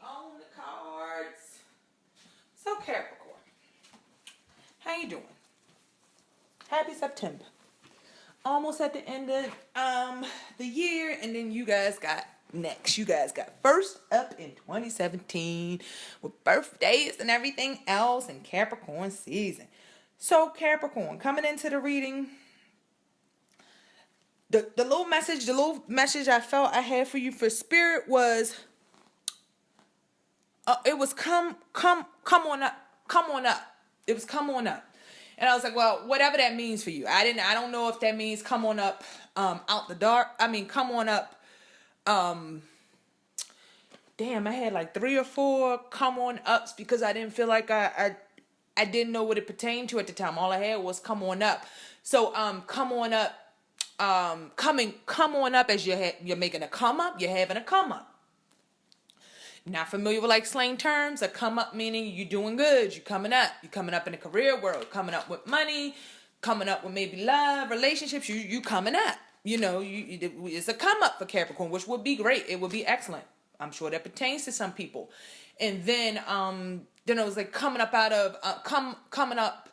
on the cards. So Capricorn, how you doing? Happy September. Almost at the end of the year, and then you guys got next. You guys got first up in 2017 with birthdays and everything else in Capricorn season. So Capricorn, coming into the reading, the little message I felt I had for you for spirit was it was come on up. It was come on up. And I was like, well, whatever that means for you. I don't know if that means come on up out the dark. I mean, come on up. Damn, I had like 3 or 4 come on ups because I didn't feel like I didn't know what it pertained to at the time. All I had was come on up. So come on up. Come on up as you're making a come up. You're having a come up. Not familiar with like slang terms. A come up meaning you're doing good. You're coming up. You're coming up in the career world. Coming up with money. Coming up with maybe love, relationships. You coming up. You know, it's a come up for Capricorn, which would be great. It would be excellent. I'm sure that pertains to some people. And then it was like coming up out of coming up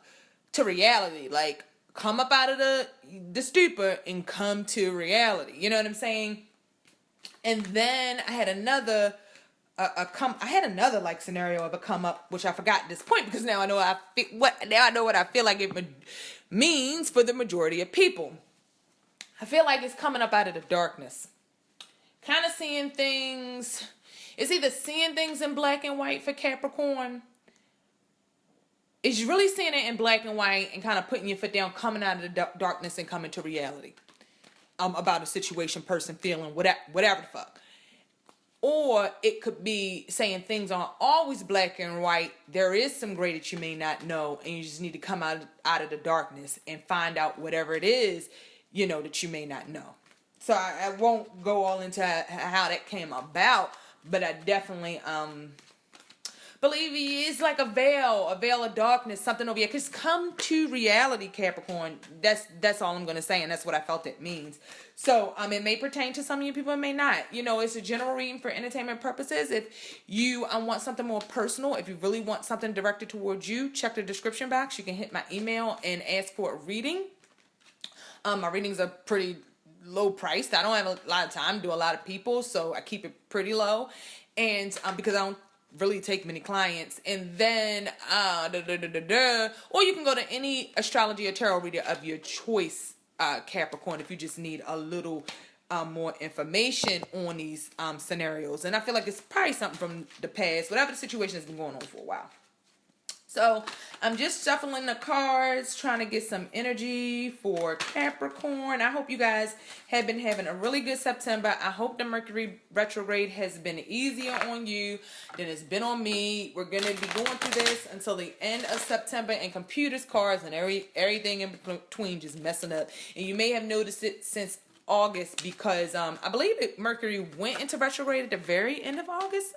to reality. Like come up out of the stupor and come to reality. You know what I'm saying? And then I had another. I had another like scenario of a come up, which I forgot at this point because now I know what I feel like it means for the majority of people. I feel like it's coming up out of the darkness, kind of seeing things. It's either seeing things in black and white for Capricorn. Is really seeing it in black and white and kind of putting your foot down, coming out of the darkness and coming to reality about a situation, person, feeling, whatever the fuck. Or it could be saying things aren't always black and white. There is some gray that you may not know, and you just need to come out of the darkness and find out whatever it is, you know, that you may not know. So I won't go all into how that came about, but I definitely believe it's like a veil of darkness, something over here. Because come to reality, Capricorn. That's all I'm going to say, and that's what I felt it means. So it may pertain to some of you people, it may not. You know, it's a general reading for entertainment purposes. If you want something more personal, if you really want something directed towards you, check the description box. You can hit my email and ask for a reading. My readings are pretty low priced. I don't have a lot of time to do a lot of people, so I keep it pretty low. And because I don't really take many clients. And then or you can go to any astrology or tarot reader of your choice, Capricorn, if you just need a little more information on these scenarios. And I feel like it's probably something from the past, whatever the situation has been going on for a while. So I'm just shuffling the cards, trying to get some energy for Capricorn. I hope you guys have been having a really good September. I hope the Mercury retrograde has been easier on you than it's been on me. We're going to be going through this until the end of September, and computers, cars, and everything in between just messing up. And you may have noticed it since August because I believe Mercury went into retrograde at the very end of August.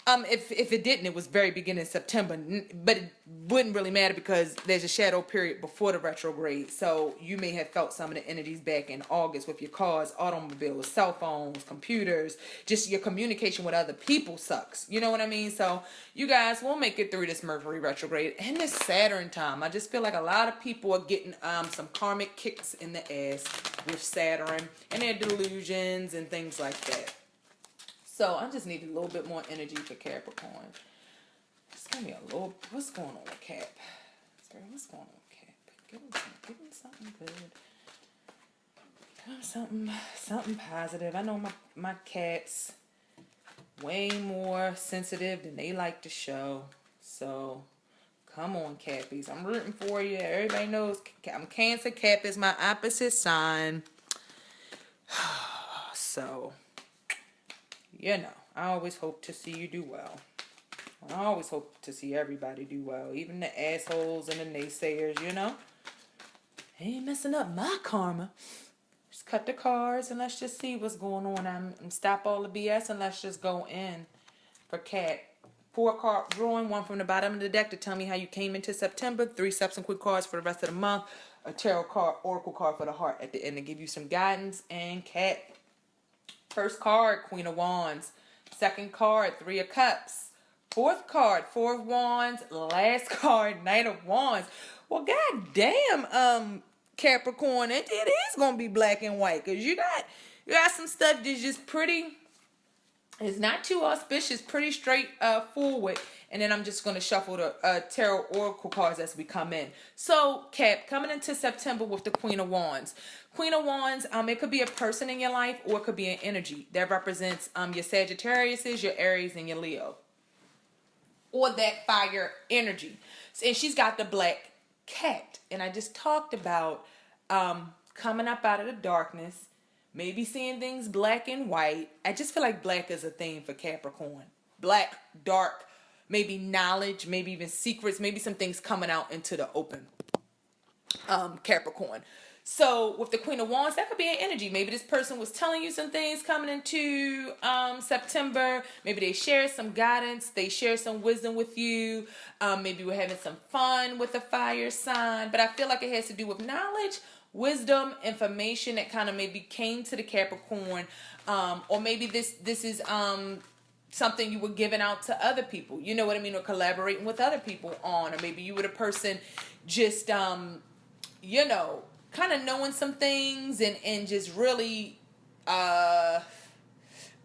If it didn't, it was very beginning of September, but it wouldn't really matter because there's a shadow period before the retrograde. So you may have felt some of the energies back in August with your cars, automobiles, cell phones, computers, just your communication with other people sucks. You know what I mean? So you guys will make it through this Mercury retrograde and this Saturn time. I just feel like a lot of people are getting some karmic kicks in the ass with Saturn and their delusions and things like that. So I just need a little bit more energy for Capricorn. Just give me a little. What's going on with Cap? What's going on with Cap? Give him something good. Give him something positive. I know my Caps way more sensitive than they like to show. So come on, Cappies. I'm rooting for you. Everybody knows I'm Cancer. Cap is my opposite sign. So. You know, I always hope to see you do well. I always hope to see everybody do well. Even the assholes and the naysayers, you know. Ain't messing up my karma. Just cut the cards and let's just see what's going on. And stop all the BS and let's just go in for Cat. 4 card drawing, 1 from the bottom of the deck to tell me how you came into September. 3 subsequent cards for the rest of the month. A tarot card, oracle card for the heart at the end to give you some guidance. And Cat. First card, Queen of Wands. Second card, Three of Cups. Fourth card, Four of Wands. Last card, Knight of Wands. Well, goddamn, Capricorn, it is gonna be black and white because you got some stuff that's just pretty. It's not too auspicious, pretty straight forward. And then I'm just going to shuffle the tarot oracle cards as we come in. So, Cap, coming into September with the Queen of Wands. Queen of Wands, it could be a person in your life or it could be an energy that represents your Sagittariuses, your Aries, and your Leo. Or that fire energy. And she's got the black cat. And I just talked about coming up out of the darkness. Maybe seeing things black and white. I just feel like black is a theme for Capricorn. Black, dark, maybe knowledge, maybe even secrets, maybe some things coming out into the open. Capricorn. So with the Queen of Wands, that could be an energy. Maybe this person was telling you some things coming into September. Maybe they share some guidance. They share some wisdom with you. Maybe we're having some fun with the fire sign. But I feel like it has to do with knowledge, wisdom, information that kind of maybe came to the Capricorn, or maybe this is something you were giving out to other people, you know what I mean, or collaborating with other people on, or maybe you were the person just kind of knowing some things and just really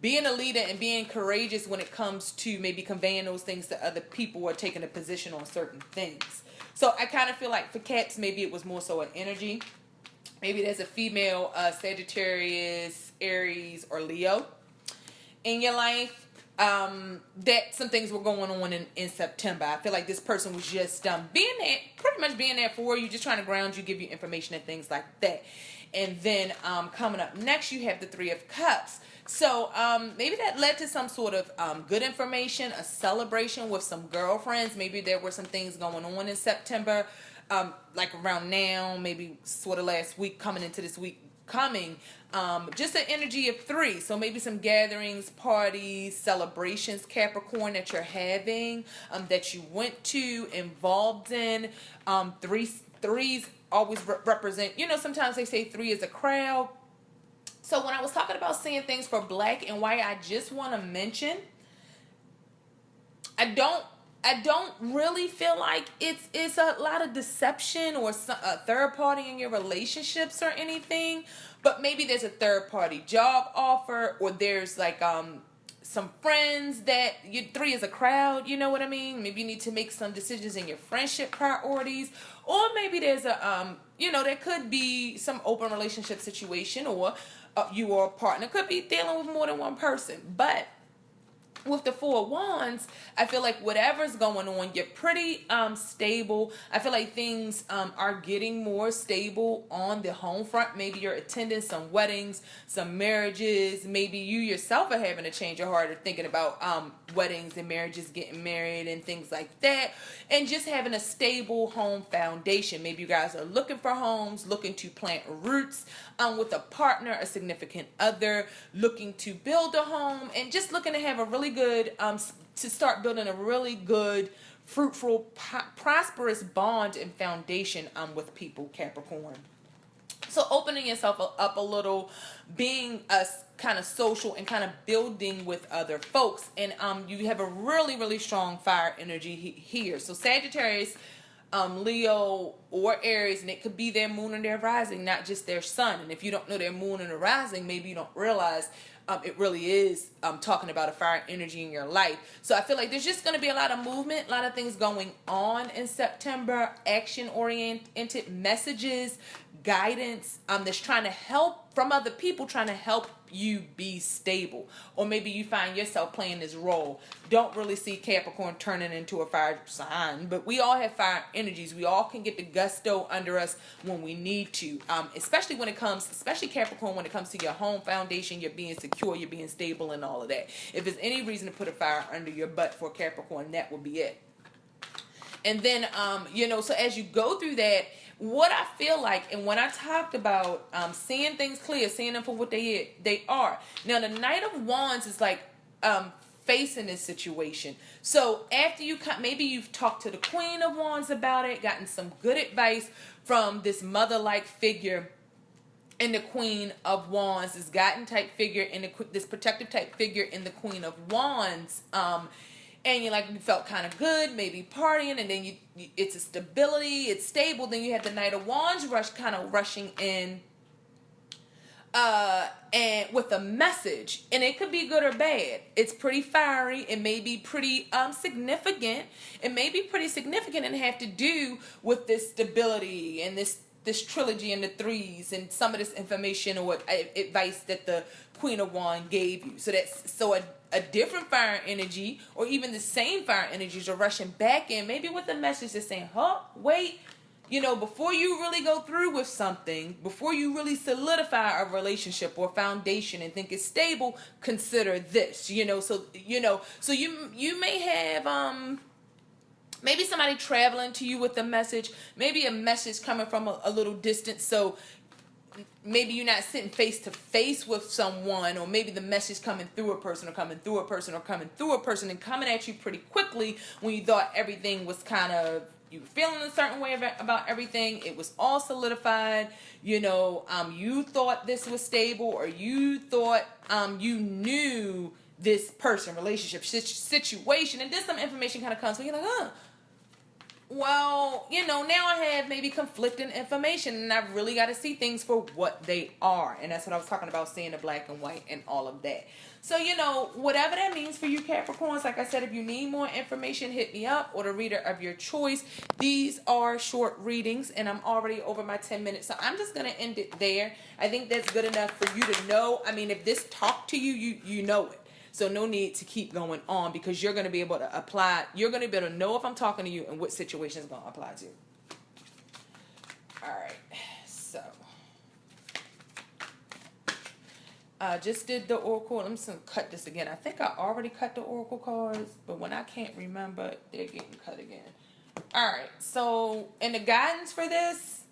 being a leader and being courageous when it comes to maybe conveying those things to other people or taking a position on certain things. So I kind of feel like for cats, maybe it was more so an energy. Maybe there's a female Sagittarius, Aries, or Leo in your life that some things were going on in September. I feel like this person was just being there, pretty much being there for you, just trying to ground you, give you information and things like that. And then coming up next, you have the Three of Cups. So maybe that led to some sort of good information, a celebration with some girlfriends. Maybe there were some things going on in September. Like around now, maybe sort of last week, coming into this week coming, just an energy of three. So maybe some gatherings, parties, celebrations, Capricorn, that you're having, that you went to, involved in. Threes always represent, sometimes they say three is a crowd. So when I was talking about seeing things for black and white, I just want to mention, I don't really feel like it's a lot of deception or a third party in your relationships or anything, but maybe there's a third party job offer, or there's like some friends that three is a crowd, you know what I mean? Maybe you need to make some decisions in your friendship priorities, or maybe there's a there could be some open relationship situation, or you or a partner could be dealing with more than one person. But with the Four of Wands, I feel like whatever's going on, you're pretty stable. I feel like things are getting more stable on the home front. Maybe you're attending some weddings, some marriages. Maybe you yourself are having a change of heart or thinking about weddings and marriages, getting married and things like that. And just having a stable home foundation. Maybe you guys are looking for homes, looking to plant roots with a partner, a significant other, looking to build a home, and just looking to have a really good, to start building a really good, fruitful, prosperous bond and foundation with people, Capricorn. So opening yourself up a little, being kind of social and kind of building with other folks. And you have a really, really strong fire energy here. So Sagittarius, Leo, or Aries, and it could be their moon and their rising, not just their sun. And if you don't know their moon and their rising, maybe you don't realize it really is talking about a fire energy in your life. So I feel like there's just going to be a lot of movement, a lot of things going on in September, action-oriented messages, guidance that's trying to help from other people, trying to help you be stable. Or maybe you find yourself playing this role. Don't really see Capricorn turning into a fire sign, but we all have fire energies. We all can get the gusto under us when we need to, especially Capricorn, when it comes to your home foundation, you're being secure, you're being stable, and all of that. If there's any reason to put a fire under your butt for Capricorn, that would be it. And then, so as you go through that, what I feel like, and when I talked about seeing things clear, seeing them for what they are. Now, the Knight of Wands is like facing this situation. So after maybe you've talked to the Queen of Wands about it, gotten some good advice from this mother-like figure and the Queen of Wands, this guiding type figure and this protective type figure in the Queen of Wands. And you felt kind of good, maybe partying, and then it's a stability, it's stable. Then you have the Knight of Wands kind of rushing in, and with a message, and it could be good or bad. It's pretty fiery. It may be pretty significant. It may be pretty significant and have to do with this stability and this trilogy and the threes and some of this information or advice that the Queen of Wands gave you. So a different fire energy or even the same fire energies are rushing back in, maybe with a message that's saying, wait, before you really go through with something, before you really solidify a relationship or foundation and think it's stable, consider this, so you may have, maybe somebody traveling to you with a message, maybe a message coming from a little distance. So maybe you're not sitting face to face with someone, or maybe the message coming through a person or coming through a person or coming through a person and coming at you pretty quickly when you thought everything was kind of, you were feeling a certain way about everything. It was all solidified. You thought this was stable, or you thought you knew this person, relationship, situation, and then some information kind of comes, so you're like, well, now I have maybe conflicting information, and I've really got to see things for what they are. And that's what I was talking about, seeing the black and white and all of that. So, whatever that means for you Capricorns, like I said, if you need more information, hit me up, or the reader of your choice. These are short readings, and I'm already over my 10 minutes. So I'm just going to end it there. I think that's good enough for you to know. I mean, if this talked to you, you know it. So no need to keep going on, because you're going to be able to apply. You're going to be able to know if I'm talking to you and what situation is going to apply to. All right. So I just did the oracle. I'm just going to cut this again. I think I already cut the oracle cards, but when I can't remember, they're getting cut again. All right. So, and the guidance for this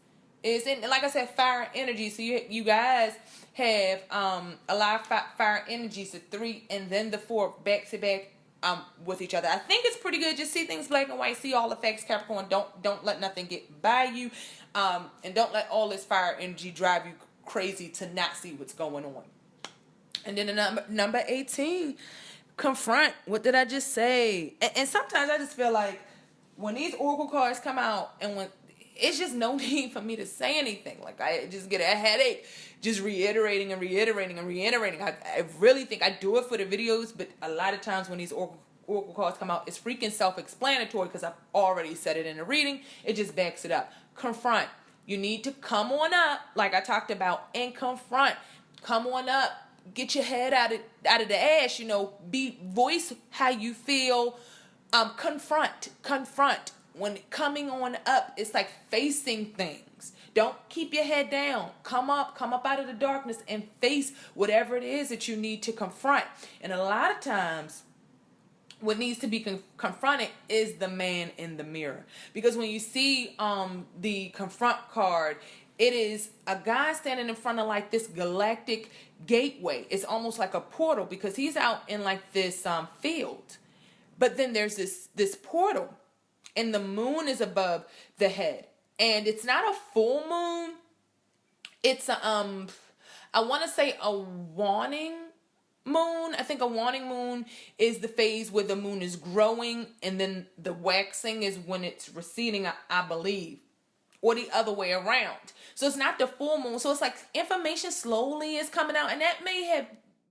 is, like I said, fire energy. So you guys have a lot of fire energies, the 3 and then the 4 back to back with each other. I think it's pretty good. Just see things black and white. See all the facts, Capricorn. Don't let nothing get by you, and don't let all this fire energy drive you crazy to not see what's going on. And then the number 18, confront. What did I just say? And sometimes I just feel like when these oracle cards come out, and when it's just no need for me to say anything. Like, I just get a headache just reiterating and reiterating and reiterating. I really think I do it for the videos, but a lot of times when these oracle cards come out, it's freaking self-explanatory because I've already said it in the reading. It just backs it up. Confront. You need to come on up, like I talked about, and confront. Come on up. Get your head out of the ash. Voice how you feel. Confront. When coming on up, it's like facing things. Don't keep your head down. Come up out of the darkness and face whatever it is that you need to confront. And a lot of times, what needs to be confronted is the man in the mirror. Because when you see the confront card, it is a guy standing in front of like this galactic gateway. It's almost like a portal, because he's out in like this field. But then there's this portal, and the moon is above the head. And it's not a full moon. It's I want to say a waning moon. I think a waning moon is the phase where the moon is growing, and then the waxing is when it's receding, I believe. Or the other way around. So it's not the full moon. So it's like information slowly is coming out. And that may have